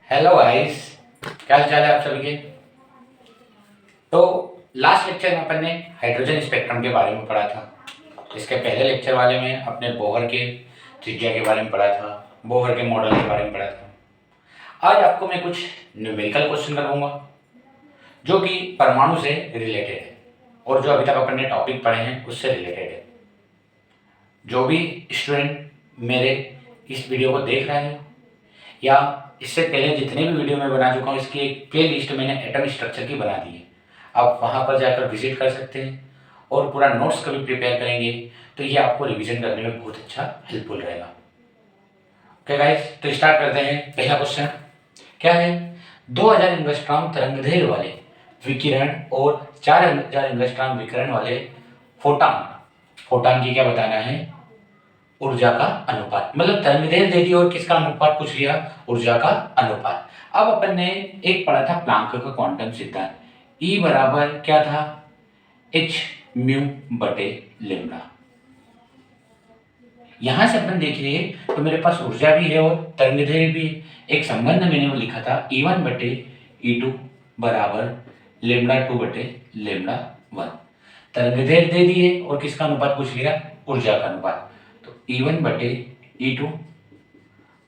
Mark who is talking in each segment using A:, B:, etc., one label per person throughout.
A: Hello guys, क्या हाल चाल है आप सभी के। तो लास्ट लेक्चर में अपन ने हाइड्रोजन स्पेक्ट्रम के बारे में पढ़ा था। इसके पहले लेक्चर वाले में अपने बोहर के त्रिज्या के बारे में पढ़ा था, बोहर के मॉडल के बारे में पढ़ा था। आज आपको मैं कुछ न्यूमेरिकल क्वेश्चन करवाऊंगा जो कि परमाणु से रिलेटेड है और जो अभी तक अपन ने टॉपिक पढ़े हैं उससे रिलेटेड है। जो भी स्टूडेंट मेरे इस वीडियो को देख रहे हैं या इससे पहले जितने भी वीडियो मैं बना चुका हूँ, इसकी एक प्ले लिस्ट मैंने एटम स्ट्रक्चर की बना दी है। आप वहाँ पर जाकर विजिट कर सकते हैं और पूरा नोट्स कभी प्रिपेयर करेंगे तो ये आपको रिवीजन करने में बहुत अच्छा हेल्पफुल रहेगा। ओके गाइस, तो स्टार्ट करते हैं। पहला क्वेश्चन क्या है? 2000 एंगस्ट्रॉम तरंगदैर्घ्य वाले विकिरण और 4000 एंगस्ट्रॉम विकिरण वाले फोटॉन फोटॉन की क्या बताना है? ऊर्जा का अनुपात। मतलब तरंगदैर्घ्य दे दी और किसका अनुपात पूछ लिया? ऊर्जा का अनुपात। अब अपन ने एक पढ़ा था प्लांक का क्वांटम सिद्धांत, E बराबर क्या था? h म्यू बटे लेम्डा। यहां से अपन देख रहे तो मेरे पास ऊर्जा भी है और तरंगदैर्घ्य भी है। एक संबंध मैंने वो लिखा था E1 बटे E2 बराबर लेम्डा 2 बटे लेम्डा 1। तरंगदैर्घ्य दे दी है और किसका अनुपात पूछ लिया? ऊर्जा का अनुपात। तो E1 बटे E2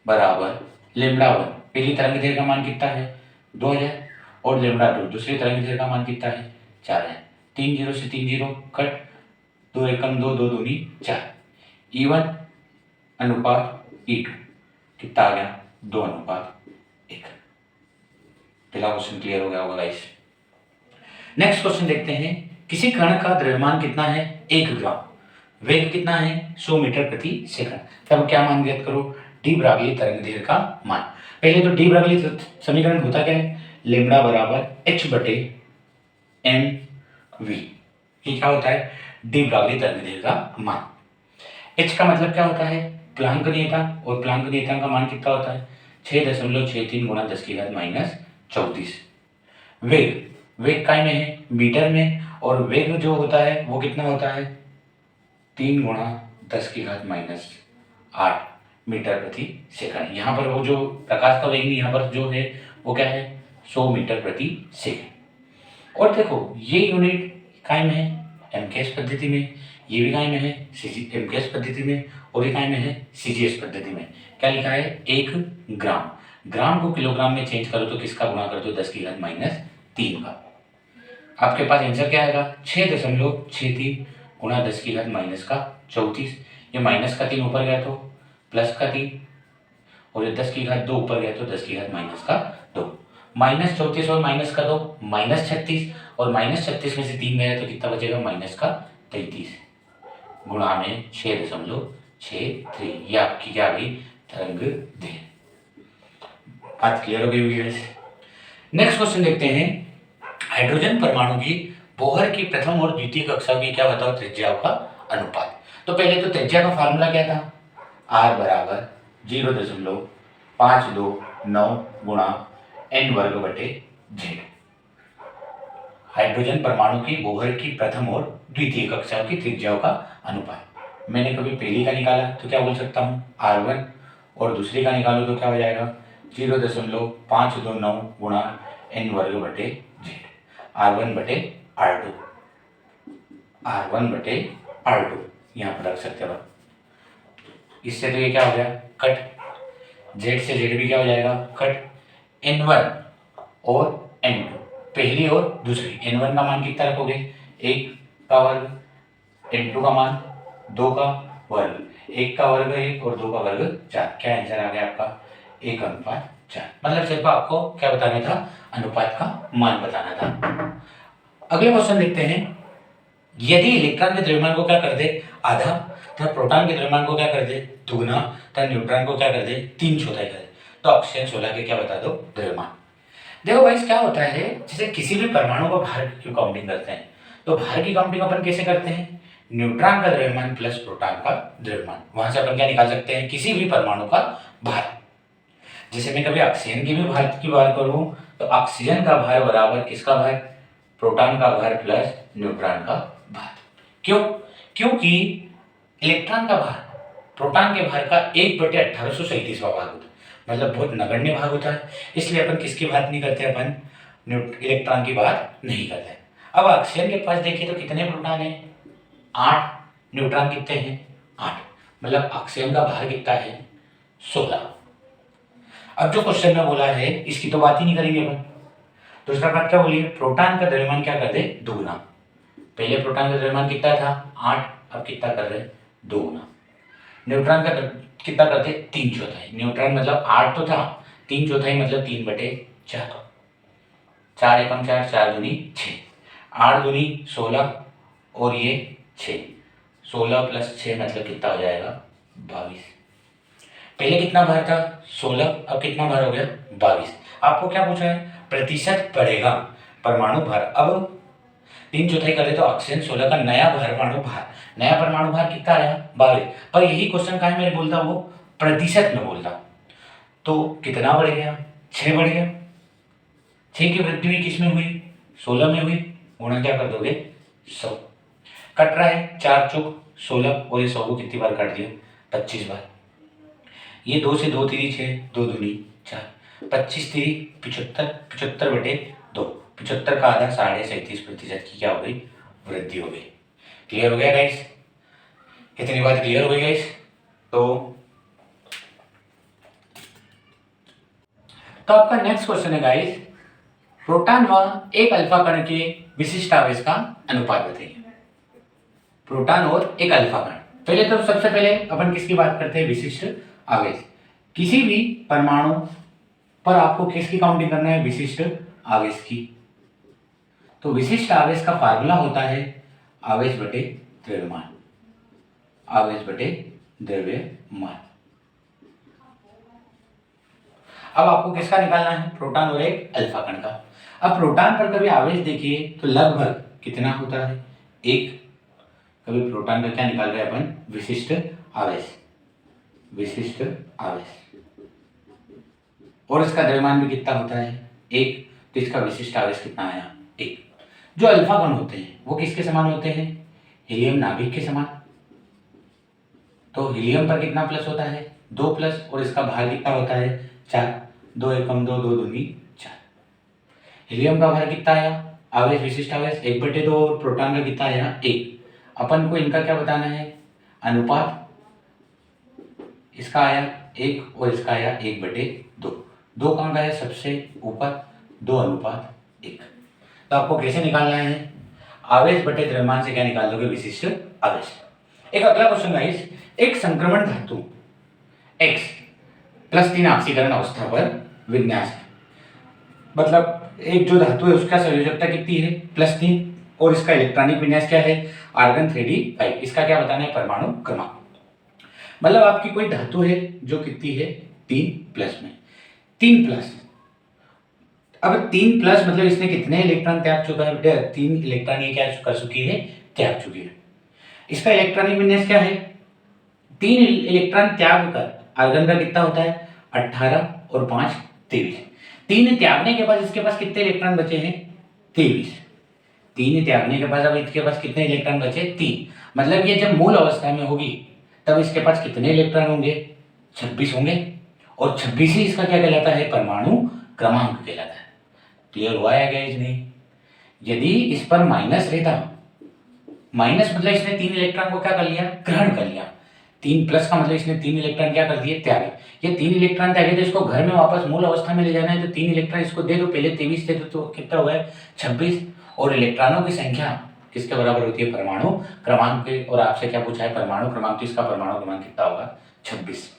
A: बराबर लेम्डा 1। पहली तरंगदैर्घ्य का मान कितना है? 2000 और लेम्डा 2 दूसरी तरंगदैर्घ्य का मान कितना है? 4000। 3 0 से 3 0 कट, 2 एकम 2, 2 दूनी 4। E1 अनुपात E2 कितना आ गया? 2 अनुपात 1। पहला क्वेश्चन क्लियर हो गया होगा गाइस। नेक्स्ट क्वेश्चन देखते हैं। किसी कण का द्रव्यमान कितना है? 1 ग्राम। वेग कितना है? 100 मीटर प्रति सेकंड। तब क्या मान ज्ञात करो? डी ब्रागली तरंगदैर्घ्य का मान। पहले तो डी ब्रागली समीकरण होता क्या है? लेम्डा बराबर h बटे एम वी। ये क्या होता है? डी ब्रागली तरंगदैर्घ्य का मान। h का मतलब क्या होता है? प्लांक नियतांक, और प्लांक नियतांक का मान कितना होता है? 6.63 गुणा 10 की घात माइनस 34। वेग, वेग काय में है? मीटर में। और वेग जो होता है वो कितना होता है? 3 गुणा 10 की घात माइनस 8 मीटर प्रति सेकंड। यहाँ पर वो जो प्रकाश का वेग नहीं, यहाँ पर जो है वो क्या है? 100 मीटर प्रति सेकंड। और देखो ये यूनिट काय में है? एमकेएस पद्धति में। ये भी काय में है? एमकेएस पद्धति में। और ये काय में है? सीजीएस पद्धति में। क्या लिखा है? 1 ग्राम। ग्राम को किलोग्राम में चेंज करो तो किसका गुणा कर दो? 10 की घात माइनस 3 का। आपके पास आंसर क्या आएगा? 6.63 गुणा 10 की घात माइनस का 34। ये माइनस का 3 ऊपर गया तो प्लस का 3, और ये 10 की घात 2 ऊपर गया तो 10 की घात माइनस का 2। माइनस 34 और माइनस का 2 माइनस 36, और माइनस 36 में से 3 गया तो कितना बचेगा? माइनस का 33 गुणा में 6.63। ये आपकी क्या गई? तरंगदैर्घ्य। बात क्लियर हो गई होगी। नेक्स्ट क्वेश्चन देखते हैं। हाइड्रोजन परमाणु की बोहर की प्रथम और द्वितीय कक्षाओं की क्या बताओ त्रिज्याओं का अनुपात। तो पहले तो त्रिज्या का फार्मूला क्या था? R बराबर 0.529 गुणा n वर्ग बटे z। हाइड्रोजन परमाणु की बोहर की प्रथम और द्वितीय कक्षाओं की त्रिज्याओं का अनुपात। मैंने कभी पहली का निकाला तो क्या बोल सकता हूँ? R1, और दूसरी का निकालो तो क्या हो जाएगा? 0.529 गुणा n वर्ग बटे z। R1 बटे R2, R1 बटे R2 यहाँ पर रख सकते हो। इससे तो ये क्या हो गया? कट। z से z भी क्या हो जाएगा? कट। n1 और n2, पहली और दूसरी। n1 का मान कितना रखोगे? 1 का वर्ग, n2 का मान 2 का वर्ग। 1 का वर्ग 1 और 2 का वर्ग 4। क्या आंसर आ गया आपका? 1 अनुपात 4। मतलब सिर्फ आपको क्या बताना था? अनुपात का मान बताना था। अगले क्वेश्चन देखते हैं। यदि इलेक्ट्रॉन के द्रव्यमान को क्या कर दे? आधा, तथा प्रोटॉन के द्रव्यमान को क्या कर दे? दुगना, तथा न्यूट्रॉन को क्या कर दे? 3/4 कर दे। तो ऑक्सीजन 16 के क्या बता दो? द्रव्यमान। देखो भाई क्या होता है, जैसे किसी भी परमाणु को भार की काउंटिंग करते हैं तो भार की काउंटिंग अपन कैसे करते हैं? न्यूट्रॉन का द्रव्यमान प्लस प्रोटॉन का द्रव्यमान। वहां से अपन क्या निकाल सकते हैं? किसी भी परमाणु का भार। जैसे मैं कभी ऑक्सीजन की भी भार की बात करूं तो ऑक्सीजन का भार बराबर किसका भार? प्रोटॉन का भार प्लस न्यूट्रॉन का भार। क्यों? क्योंकि इलेक्ट्रॉन का भार प्रोटॉन के भार का 1/1837वां भाग होता है। मतलब बहुत नगण्य भाग होता है, इसलिए अपन किसकी बात नहीं करते, अपन इलेक्ट्रॉन की बात नहीं करते। अब ऑक्सीजन के पास देखिए तो कितने प्रोटॉन है, 8, न्यूट्रॉन कितने हैं, 8, मतलब ऑक्सीजन का भार कितना है, 16। अब जो क्वेश्चन में बोला है इसकी तो बात ही नहीं करेंगे अपन। दूसरा बात क्या बोलिए, प्रोटॉन का द्रव्यमान क्या कर दे, दुगुना। पहले प्रोटॉन का द्रव्यमान कितना था, 8, अब कितना कर रहे, दुगुना। न्यूट्रॉन का कितना करते, 3/4। न्यूट्रॉन मतलब 8 तो था, 3/4 मतलब 3/4। 4 एकम 4, 4 दूनी 6, 8 दूनी 16 और ये 6, 16 + 6 मतलब कितना हो जाएगा, 22। पहले कितना भार था, 16, अब कितना भार हो गया, 22। आपको क्या पूछा है, प्रतिशत बढ़ेगा परमाणु भार। अब 3/4 कर दे तो ऑक्सीजन 16 का नया परमाणु भार कितना आया, 22। पर यही क्वेश्चन का है, मैं बोलता हूँ प्रतिशत में बोलता हूँ, तो कितना बढ़ गया, 6 बढ़ गया। 6 की वृद्धि हुई किस में हुई, 16 में हुई, गुणा क्या कर दोगे, 100। कट रहा है, 4 × 16 और ये 100 को कितनी बार काट दिया, 25 बार। ये 2 से 2 3 6, 2 दूनी 4, 25 3 75, 75/2, 75 का आधा 37.5% की क्या हो गई, वृद्धि हो गई। क्लियर हो गया गाइस, इतनी बात क्लियर हो गई गाइस। तो आपका नेक्स्ट क्वेश्चन है गाइस, प्रोटॉन व एक अल्फा कण के विशिष्ट आवेश का अनुपात बताइए। प्रोटॉन और एक अल्फा कण, पहले तो सबसे पहले अपन किसकी बात करते हैं, विशिष्ट आवेश। किसी भी परमाणु पर आपको किसकी काउंटिंग करना है, विशिष्ट आवेश की। तो विशिष्ट आवेश का फार्मूला होता है आवेश बटे द्रव्यमान, आवेश बटे द्रव्यमान। अब आपको किसका निकालना है, प्रोटॉन और एक अल्फा कण का। अब प्रोटॉन पर कभी आवेश देखिए तो लगभग कितना होता है, 1। कभी प्रोटॉन का क्या निकाल रहे हैं अपन, विशिष्ट आवेश, विशिष्ट आवेश, और इसका द्रव्यमान भी कितना होता है, 1। तो इसका विशिष्ट आवेश कितना आया, 1। जो अल्फा कण होते हैं वो किसके समान होते हैं, हीलियम नाभिक के समान। तो हीलियम पर कितना प्लस होता है, 2+, और इसका भार कितना होता है, 4। 2 एकम 2, 2 दूनी 4। हीलियम का भार कितना आया, आवेश विशिष्ट आवेश 1/2, और प्रोटॉन का कितना आया, 1। अपन को इनका क्या बताना है, अनुपात। इसका आया 1 और इसका आया 1/2। 2 कहाँ का है, सबसे ऊपर, 2:1। तो आपको कैसे निकालना है, आवेश बटे द्रव्यमान से क्या निकाल दोगे, विशिष्ट आवेश। एक अगला क्वेश्चन गाइस, एक संक्रमण धातु X +3 ऑक्सीकरण अवस्था पर विन्यास है, मतलब एक जो धातु है उसका संयोजकता कितनी है, +3, और इसका इलेक्ट्रॉनिक विन्यास क्या है, आर्गन 3d5। इसका क्या बताना है, परमाणु क्रमांक। मतलब आपकी कोई धातु है जो कितनी है, 3+ में, 3+। अब 3+ मतलब इसने कितने इलेक्ट्रॉन त्याग चुका है बेटा, 3 इलेक्ट्रॉन ये क्या कर चुकी है, त्याग चुकी है। इसका इलेक्ट्रॉनिक विन्यास क्या है, 3 इलेक्ट्रॉन त्याग कर आर्गन का कितना होता है, 18 और 5 23। 3 त्यागने के बाद इसके पास कितने इलेक्ट्रॉन बचे हैं, 23। 3 त्यागने के बाद अब इसके पास कितने इलेक्ट्रॉन बचे, 3। मतलब ये जब मूल अवस्था में होगी तब इसके पास कितने इलेक्ट्रॉन होंगे, 26 होंगे, और 26 ही इसका क्या कहलाता है, परमाणु क्रमांक कहलाता है। क्लियर हुआ है क्या नहीं। यदि इस पर माइनस रहता, माइनस मतलब इसने 3 इलेक्ट्रॉन को क्या कर लिया, ग्रहण कर लिया। 3+ का मतलब इसने 3 इलेक्ट्रॉन क्या कर दिए, त्यागे। ये 3 इलेक्ट्रॉन त्यागे तो इसको घर में वापस मूल अवस्था में ले जाना है, तो 3 इलेक्ट्रॉन इसको दे दो, पहले 23 दे दो, तो कितना हुआ है, 26। और इलेक्ट्रॉनों की संख्या किसके बराबर होती है, परमाणु क्रमांक के। और आपसे क्या पूछा है, परमाणु क्रमांक, तो इसका परमाणु क्रमांक कितना होगा, 26।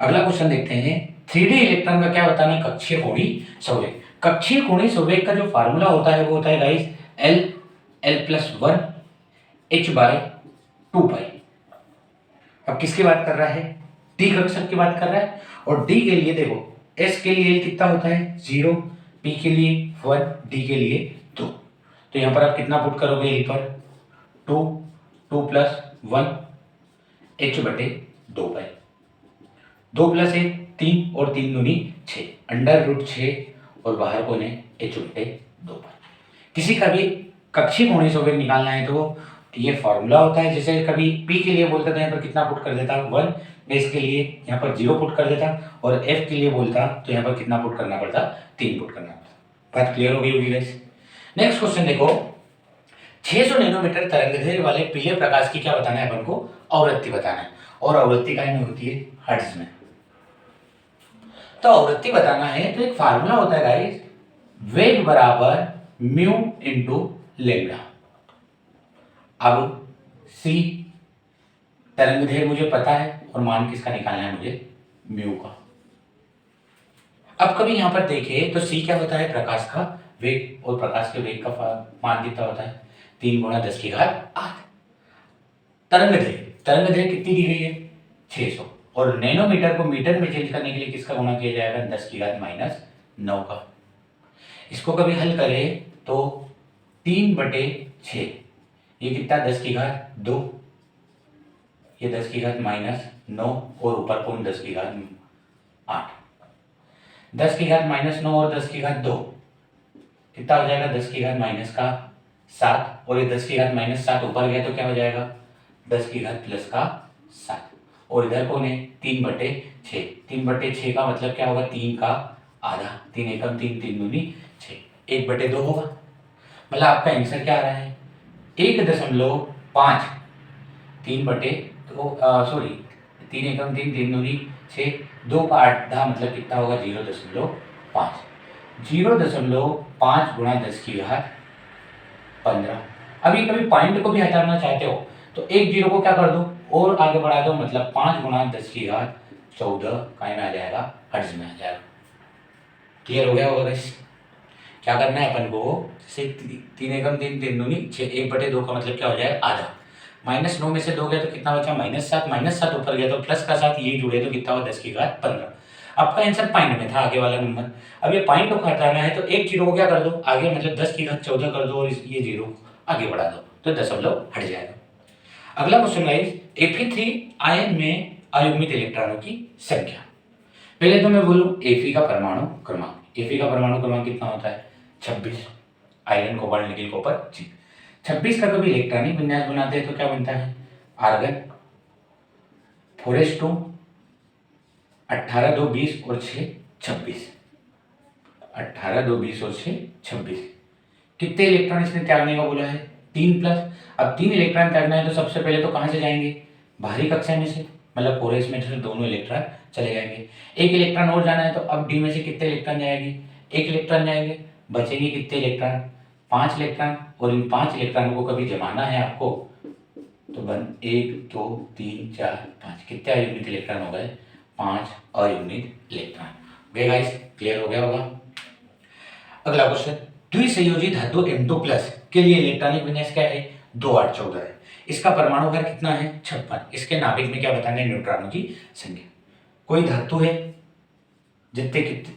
A: अगला क्वेश्चन देखते हैं, 3D इलेक्ट्रॉन का क्या बताना है, कक्षीय कोणीय संवेग। कक्षीय कोणीय संवेग का जो फार्मूला होता है वो होता है गाइस L+1 h/2π। अब किसकी बात कर रहा है, डी कक्षक की बात कर रहा है। और डी के लिए देखो, s के लिए कितना होता है, 0, p के लिए 1, d के लिए 2। तो यहाँ पर आप कितना पुट करोगे, यहीं पर 2, 2 + 1 h/2π। 2 + 1 3 और 3 दूनी 6, √6, और बाहर कौन है, h/2π। किसी का भी कक्षीय कोणीय संवेग निकालना है तो ये फॉर्मूला होता है, जैसे कभी p के लिए बोलता था यहाँ पर कितना पुट कर देता 1, s के लिए यहाँ पर 0 पुट कर देता, और f के लिए बोलता तो यहाँ पर कितना पुट करना पड़ता 3 पुट करना पड़ता। बात क्लियर हो गई होगी गाइस। नेक्स्ट क्वेश्चन देखो, 600 नैनोमीटर तरंगदैर्घ्य वाले पीले प्रकाश की क्या बताना है अपन को, आवृत्ति बताना है, और आवृत्ति काय में होती है हर्ट्ज में। तो आवृत्ति बताना है तो एक फार्मूला होता है गाइस, वेग बराबर म्यू इंटू लेम्डा। अब c तरंगदैर्घ्य मुझे पता है और मान किसका निकालना है मुझे, म्यू का। अब कभी यहां पर देखें तो c क्या होता है, प्रकाश का वेग, और प्रकाश के वेग का मान कितना होता है 3 गुणा 10 की घात 8। तरंगदैर्घ्य कितनी दी गई है 600, और नैनोमीटर को मीटर में चेंज करने के लिए किसका गुणा किया जाएगा 10 की घात -9 का। इसको कभी हल करें तो 3/6, ये कितना 10 की घात 2, ये 10 की घात -9, और ऊपर कौन 10 की घात 8, 10 की घात -9 और 10 की घात 2 कितना हो जाएगा 10 की घात -7, और ये 10 की घात -7 ऊपर गया तो क्या हो जाएगा 10 की घात +7, और इधर कौन है 3/6, 3/6 का मतलब क्या होगा 3 का आधा, 3 एकम 3, 3 दूनी 6, 1/2 होगा। मतलब आपका आंसर क्या आ रहा है 1.5, 3 एकम 3, 3 दूनी 6, 2 का आधा मतलब कितना होगा 0.5, 0.5 गुणा 10 की घात 15। अभी कभी पॉइंट को भी हटाना चाहते हो तो एक जीरो को क्या कर दो और आगे बढ़ा दो, मतलब 5 गुणा 10 की घात 14 काय में आ जाएगा हर्ट्ज में आ जाएगा। क्लियर हो गया होगा गाइस। क्या करना है अपन को, जैसे 3 एकम 3, 3 दूनी 6, 1/2 का मतलब क्या हो जाएगा आधा, -9 में से 2 गया तो कितना बचा -7 ऊपर गया तो प्लस का 7, ये जुड़े तो कितना हुआ 10 की घात 15। आपका आंसर पॉइंट में था आगे वाला नंबर। अब ये पॉइंट को हटाना है तो एक जीरो को क्या कर दो आगे, मतलब 10 की घात 14 कर दो और ये जीरो आगे बढ़ा दो तो दशमलव हट जाएगा। अगला क्वेश्चन गाइस, Fe3 आयन में अयुग्मित इलेक्ट्रॉनों की संख्या। पहले तो मैं बोलूं Fe का परमाणु क्रमांक, Fe का परमाणु क्रमांक कितना होता है 26, iron cobalt nickel copper zinc. 26 का कभी इलेक्ट्रॉनिक विन्यास बनाते हैं तो क्या बनता है आर्गन 4s2, 18 2 20 और 6 26, 18 2 20 और 6 26। कितने इलेक्ट्रॉन इसने त्यागने का बोला है 3+। अब 3 इलेक्ट्रॉन त्यागना है तो सबसे पहले तो कहाँ से जाएंगे बाहरी कक्षा में से, मतलब 4s में से दोनों इलेक्ट्रॉन चले जाएंगे। एक इलेक्ट्रॉन और जाना है तो अब डी में से कितने इलेक्ट्रॉन जाएंगे, एक इलेक्ट्रॉन जाएंगे, बचेंगे कितने इलेक्ट्रॉन 5 इलेक्ट्रॉन, और इन 5 इलेक्ट्रॉनों को कभी जमाना है आपको तो 1 2 3 4 5 कितने अयुग्मित इलेक्ट्रॉन हो गए 5 अयुग्मित इलेक्ट्रॉन। वे गाइस क्लियर हो गया होगा। अगला क्वेश्चन, द्विसंयोजी धातु M2+ के लिए इलेक्ट्रॉनिक विन्यास क्या है 2 8 14 है। इसका परमाणु भार कितना है 56। इसके नाभिक में क्या बताना है न्यूट्रॉनों की संख्या। कोई धातु है जिसने कितने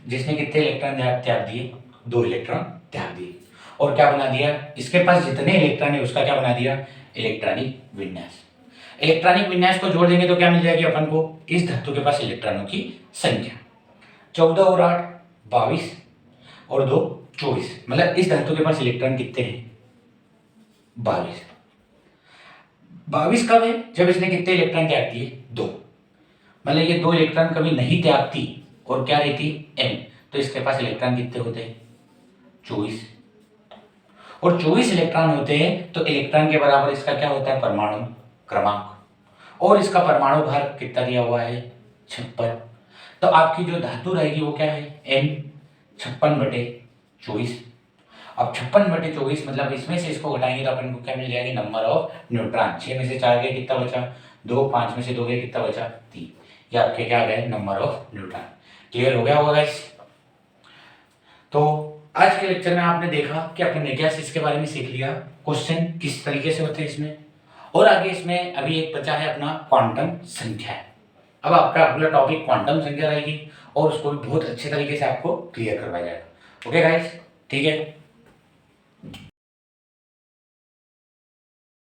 A: इलेक्ट्रॉन त्याग दिए 2 इलेक्ट्रॉन त्याग दिए, और क्या बना दिया इसके पास जितने इलेक्ट्रॉन है उसका क्या बना दिया इलेक्ट्रॉनिक विन्यास। इलेक्ट्रॉनिक विन्यास को जोड़ देंगे तो क्या मिल जाएगी अपन को इस धातु के पास इलेक्ट्रॉनों की संख्या 14 और 8 22 और 2 24, मतलब इस धातु के पास इलेक्ट्रॉन कितने हैं 22। 22 कब है जब इसने कितने इलेक्ट्रॉन त्याग दिए 2, मतलब ये 2 इलेक्ट्रॉन कभी नहीं त्यागती और क्या रहती m, तो इसके पास इलेक्ट्रॉन कितने होते हैं 24, और 24 इलेक्ट्रॉन होते हैं तो इलेक्ट्रॉन के बराबर इसका क्या होता है परमाणु क्रमांक, और इसका परमाणु भार कितना दिया हुआ है 56। तो आपकी जो धातु रहेगी वो क्या है m 56/24। अब 56/24 मतलब इसमें से इसको घटाएंगे तो अपन को क्या मिल जाएगी नंबर ऑफ न्यूट्रॉन। 6 में से 4 गए कितना बचा 2, 5 में से 2 गए कितना बचा 3, ये आपके क्या गए नंबर ऑफ न्यूट्रॉन। क्लियर हो गया होगा गाइस। तो आज के लेक्चर में आपने देखा कि अपन ने क्या इसके बारे में सीख लिया, क्वेश्चन किस तरीके से होते हैं इसमें, और आगे इसमें अभी एक बचा है अपना क्वांटम संख्या। अब आपका अगला टॉपिक क्वांटम संख्या रहेगी और उसको भी बहुत अच्छे तरीके से आपको क्लियर करवाया जाएगा। ओके गाइस, ठीक है।